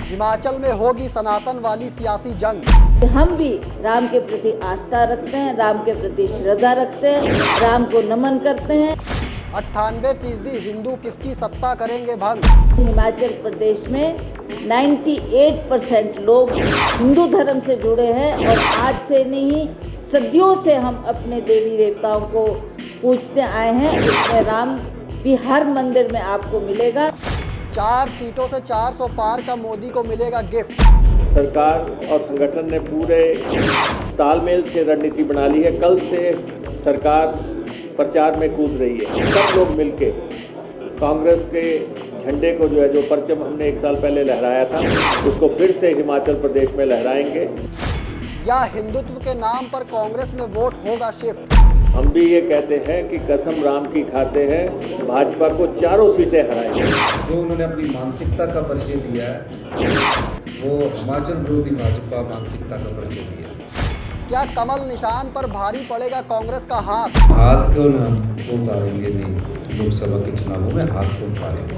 हिमाचल में होगी सनातन वाली सियासी जंग। हम भी राम के प्रति आस्था रखते हैं, राम के प्रति श्रद्धा रखते हैं, राम को नमन करते हैं। 98% हिंदू किसकी सत्ता करेंगे भंग। हिमाचल प्रदेश में 98% लोग हिंदू धर्म से जुड़े हैं और आज से नहीं सदियों से हम अपने देवी देवताओं को पूजते आए हैं। इसमें राम भी हर मंदिर में आपको मिलेगा। 4 सीटों से 400 पार का मोदी को मिलेगा गिफ्ट। सरकार और संगठन ने पूरे तालमेल से रणनीति बना ली है। कल से सरकार प्रचार में कूद रही है। सब लोग मिलके कांग्रेस के झंडे को जो परचम हमने 1 साल पहले लहराया था उसको फिर से हिमाचल प्रदेश में लहराएंगे। या हिंदुत्व के नाम पर कांग्रेस में वोट होगा शिफ्ट। हम भी ये कहते हैं कि कसम राम की खाते हैं, भाजपा को 4 सीटें हराएंगे। जो उन्होंने अपनी मानसिकता का परिचय दिया है वो हिमाचल विरोधी भाजपा मानसिकता का परिचय दिया है। क्या कमल निशान पर भारी पड़ेगा कांग्रेस का हाथ। हाथ क्यों ना उतारेंगे, नहीं लोकसभा के चुनावों में हाथ क्यों उतारेंगे।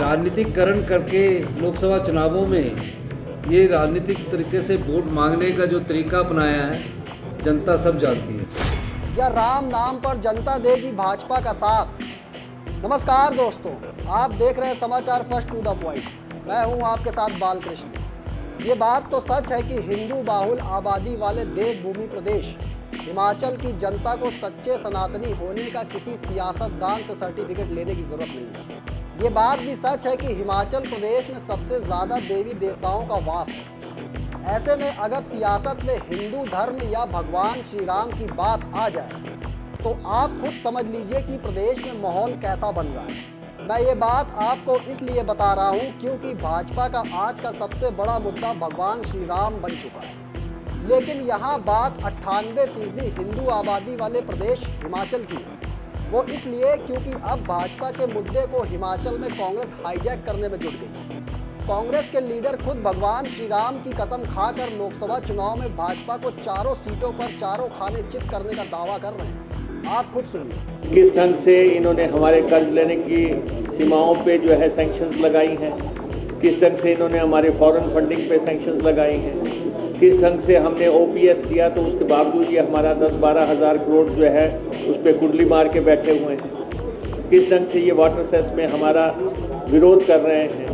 राजनीतिकरण करके लोकसभा चुनावों में ये राजनीतिक तरीके से वोट मांगने का जो तरीका अपनाया है जनता सब जानती है। या राम नाम पर जनता देगी भाजपा का साथ। नमस्कार दोस्तों, आप देख रहे हैं समाचार फर्स्ट टू द पॉइंट। मैं हूं आपके साथ बालकृष्ण। ये बात तो सच है कि हिंदू बाहुल आबादी वाले देवभूमि प्रदेश हिमाचल की जनता को सच्चे सनातनी होने का किसी सियासतदान से सर्टिफिकेट लेने की जरूरत नहीं है। ये बात भी सच है कि हिमाचल प्रदेश में सबसे ज़्यादा देवी देवताओं का वास है। ऐसे में अगर सियासत में हिंदू धर्म या भगवान श्री राम की बात आ जाए तो आप खुद समझ लीजिए कि प्रदेश में माहौल कैसा बन रहा है। मैं ये बात आपको इसलिए बता रहा हूँ क्योंकि भाजपा का आज का सबसे बड़ा मुद्दा भगवान श्री राम बन चुका है। लेकिन यहाँ बात 98% हिंदू आबादी वाले प्रदेश हिमाचल की है। वो इसलिए क्योंकि अब भाजपा के मुद्दे को हिमाचल में कांग्रेस हाईजैक करने में जुट गई। कांग्रेस के लीडर खुद भगवान श्री राम की कसम खाकर लोकसभा चुनाव में भाजपा को 4 सीटों पर 4 खाने चित करने का दावा कर रहे हैं। आप खुद सुनिए। किस ढंग से इन्होंने हमारे कर्ज लेने की सीमाओं पे सैंक्शंस लगाई हैं, किस ढंग से इन्होंने हमारे फॉरेन फंडिंग पे सैंक्शंस लगाई हैं, किस ढंग से हमने ओपीएस दिया तो उसके बावजूद ये हमारा 10-12 हज़ार करोड़ उस पर कुंडली मार के बैठे हुए हैं, किस ढंग से ये वाटर सेस में हमारा विरोध कर रहे हैं,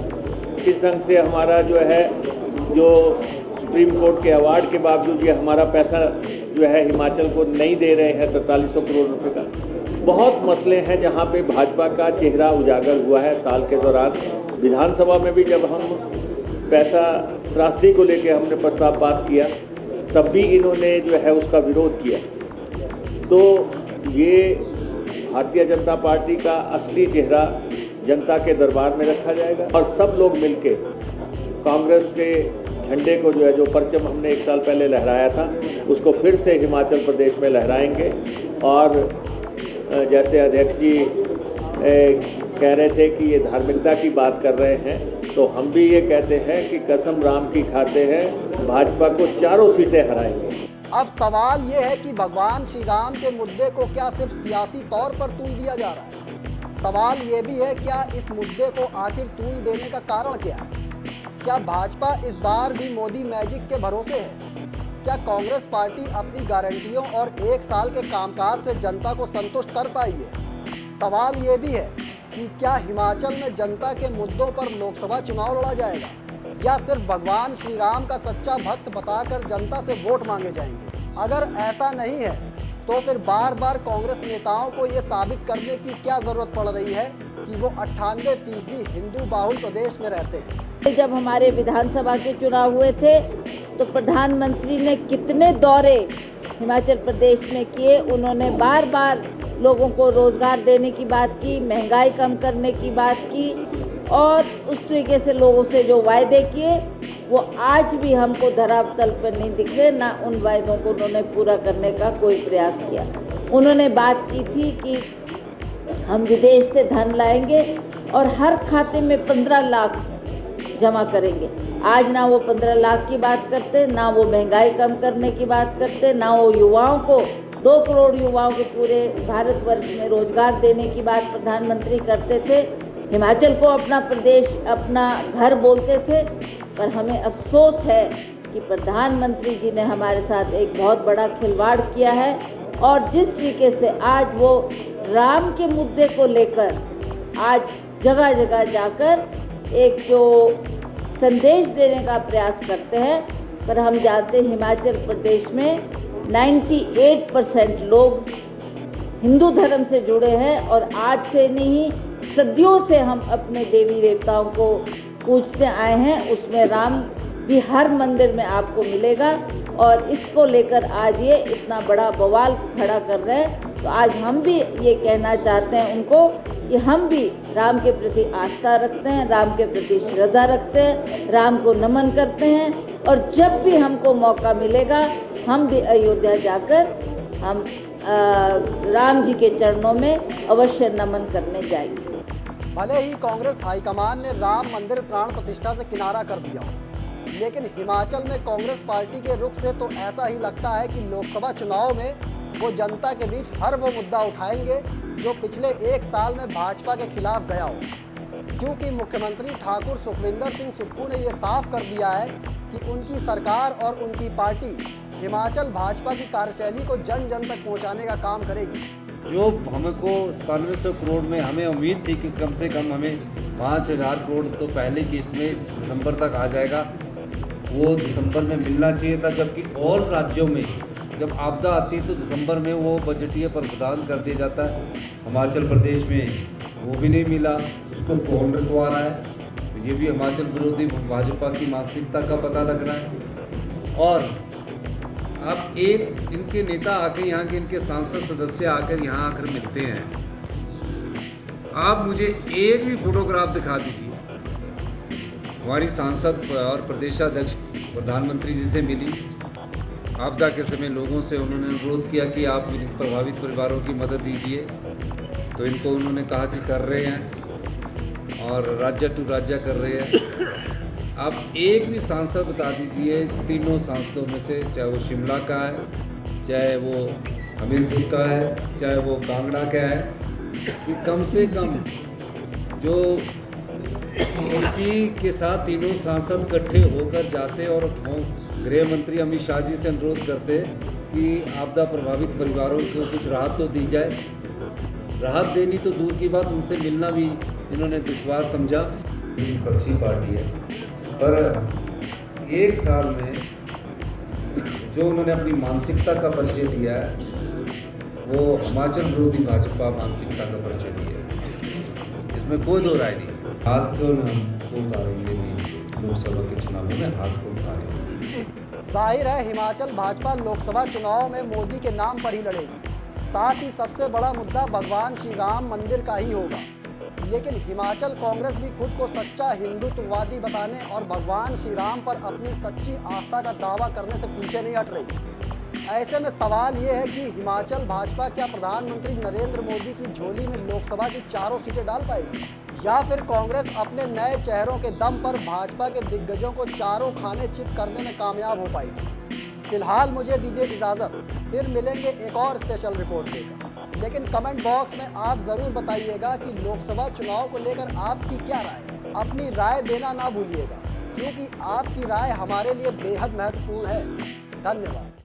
किस ढंग से हमारा जो सुप्रीम कोर्ट के अवार्ड के बावजूद ये हमारा पैसा हिमाचल को नहीं दे रहे हैं 4300 करोड़ रुपए का। बहुत मसले हैं जहाँ पे भाजपा का चेहरा उजागर हुआ है साल के दौरान। विधानसभा में भी जब हम पैसा त्रासदी को लेके हमने प्रस्ताव पास किया तब भी इन्होंने उसका विरोध किया। तो ये भारतीय जनता पार्टी का असली चेहरा जनता के दरबार में रखा जाएगा और सब लोग मिलके कांग्रेस के झंडे को जो परचम हमने 1 साल पहले लहराया था उसको फिर से हिमाचल प्रदेश में लहराएंगे। और जैसे अध्यक्ष जी कह रहे थे कि ये धार्मिकता की बात कर रहे हैं तो हम भी ये कहते हैं कि कसम राम की खाते हैं, भाजपा को 4 सीटें हराएंगे। अब सवाल ये है कि भगवान श्री राम के मुद्दे को क्या सिर्फ सियासी तौर पर तूल दिया जा रहा है। सवाल ये भी है क्या इस मुद्दे को आखिर तूल देने का कारण क्या है। क्या भाजपा इस बार भी मोदी मैजिक के भरोसे है। क्या कांग्रेस पार्टी अपनी गारंटियों और 1 साल के कामकाज से जनता को संतुष्ट कर पाई है। सवाल ये भी है कि क्या हिमाचल में जनता के मुद्दों पर लोकसभा चुनाव लड़ा जाएगा या सिर्फ भगवान श्री राम का सच्चा भक्त बताकर जनता से वोट मांगे जाएंगे। अगर ऐसा नहीं है तो फिर बार बार कांग्रेस नेताओं को ये साबित करने की क्या जरूरत पड़ रही है कि वो 98% हिंदू बाहुल प्रदेश में रहते हैं। जब हमारे विधानसभा के चुनाव हुए थे तो प्रधानमंत्री ने कितने दौरे हिमाचल प्रदेश में किए। उन्होंने बार बार लोगों को रोजगार देने की बात की, महंगाई कम करने की बात की और उस तरीके से लोगों से जो वायदे किए वो आज भी हमको धरातल पर नहीं दिख रहे। ना उन वायदों को उन्होंने पूरा करने का कोई प्रयास किया। उन्होंने बात की थी कि हम विदेश से धन लाएंगे और हर खाते में 15 लाख जमा करेंगे। आज ना वो 15 लाख की बात करते, ना वो महंगाई कम करने की बात करते, ना वो युवाओं को 2 करोड़ युवाओं को पूरे भारतवर्ष में रोजगार देने की बात प्रधानमंत्री करते थे। हिमाचल को अपना प्रदेश, अपना घर बोलते थे। पर हमें अफसोस है कि प्रधानमंत्री जी ने हमारे साथ एक बहुत बड़ा खिलवाड़ किया है और जिस तरीके से आज वो राम के मुद्दे को लेकर आज जगह जगह जाकर एक जो संदेश देने का प्रयास करते हैं, पर हम जानते हैं हिमाचल प्रदेश में 98% लोग हिंदू धर्म से जुड़े हैं और आज से नहीं सदियों से हम अपने देवी देवताओं को पूजते आए हैं। उसमें राम भी हर मंदिर में आपको मिलेगा और इसको लेकर आज ये इतना बड़ा बवाल खड़ा कर रहे हैं। तो आज हम भी ये कहना चाहते हैं उनको कि हम भी राम के प्रति आस्था रखते हैं, राम के प्रति श्रद्धा रखते हैं, राम को नमन करते हैं और जब भी हमको मौका मिलेगा हम भी अयोध्या जाकर हम राम जी के चरणों में अवश्य नमन करने जाएंगे। भले ही कांग्रेस हाईकमान ने राम मंदिर प्राण प्रतिष्ठा से किनारा कर दिया हो, लेकिन हिमाचल में कांग्रेस पार्टी के रुख से तो ऐसा ही लगता है कि लोकसभा चुनाव में वो जनता के बीच हर वो मुद्दा उठाएंगे जो पिछले 1 साल में भाजपा के खिलाफ गया हो, क्योंकि मुख्यमंत्री ठाकुर सुखविंदर सिंह सुक्खू ने ये साफ कर दिया है कि उनकी सरकार और उनकी पार्टी हिमाचल भाजपा की कार्यशैली को जन जन तक पहुंचाने का काम करेगी। जो हमको 9700 करोड़ में हमें उम्मीद थी कि कम से कम हमें 5000 करोड़ तो पहले किस्त में दिसंबर तक आ जाएगा, वो दिसंबर में मिलना चाहिए था। जबकि और राज्यों में जब आपदा आती है तो दिसंबर में वो बजटीय प्रावधान कर दिया जाता है, हिमाचल प्रदेश में वो भी नहीं मिला। उसको कौन रुकवा रहा है? तो ये भी हिमाचल विरोधी भाजपा की मानसिकता का पता लग रहा है। और अब एक इनके नेता आके यहाँ के इनके सांसद सदस्य आकर यहाँ आकर मिलते हैं, आप मुझे एक भी फोटोग्राफ दिखा दीजिए। हमारी सांसद और प्रदेशाध्यक्ष प्रधानमंत्री जी से मिली, आपदा के समय लोगों से उन्होंने अनुरोध किया कि आप प्रभावित परिवारों की मदद दीजिए, तो इनको उन्होंने कहा कि कर रहे हैं और राज्य टू राज्य कर रहे हैं। आप एक भी सांसद बता दीजिए तीनों सांसदों में से, चाहे वो शिमला का है, चाहे वो हमीरपुर का है, चाहे वो कांगड़ा का है, कि कम से कम जो इसी के साथ तीनों सांसद इकट्ठे होकर जाते और गृह मंत्री अमित शाह जी से अनुरोध करते कि आपदा प्रभावित परिवारों को कुछ राहत तो दी जाए। राहत देनी तो दूर की बात, उनसे मिलना भी इन्होंने दुश्वार समझा। विपक्षी पार्टी है, पर 1 साल में जो उन्होंने अपनी मानसिकता का परिचय दिया है वो हिमाचल विरोधी भाजपा मानसिकता का परिचय दिया है, इसमें कोई दो राय नहीं। हाथ को हम उतारेंगे नहीं, लोकसभा के चुनाव में हाथ को उतारेंगे। जाहिर है हिमाचल भाजपा लोकसभा चुनाव में मोदी के नाम पर ही लड़ेगी, साथ ही सबसे बड़ा मुद्दा भगवान श्री राम मंदिर का ही होगा। लेकिन हिमाचल कांग्रेस भी खुद को सच्चा हिंदुत्ववादी बताने और भगवान श्री राम पर अपनी सच्ची आस्था का दावा करने से पीछे नहीं हट रही। ऐसे में सवाल ये है कि हिमाचल भाजपा क्या प्रधानमंत्री नरेंद्र मोदी की झोली में लोकसभा की 4 सीटें डाल पाएगी, या फिर कांग्रेस अपने नए चेहरों के दम पर भाजपा के दिग्गजों को चारों खाने चित करने में कामयाब हो पाएगी। फिलहाल मुझे दीजिए इजाज़त, फिर मिलेंगे एक और स्पेशल रिपोर्ट लेकर। लेकिन कमेंट बॉक्स में आप ज़रूर बताइएगा कि लोकसभा चुनाव को लेकर आपकी क्या राय है। अपनी राय देना ना भूलिएगा, क्योंकि आपकी राय हमारे लिए बेहद महत्वपूर्ण है। धन्यवाद।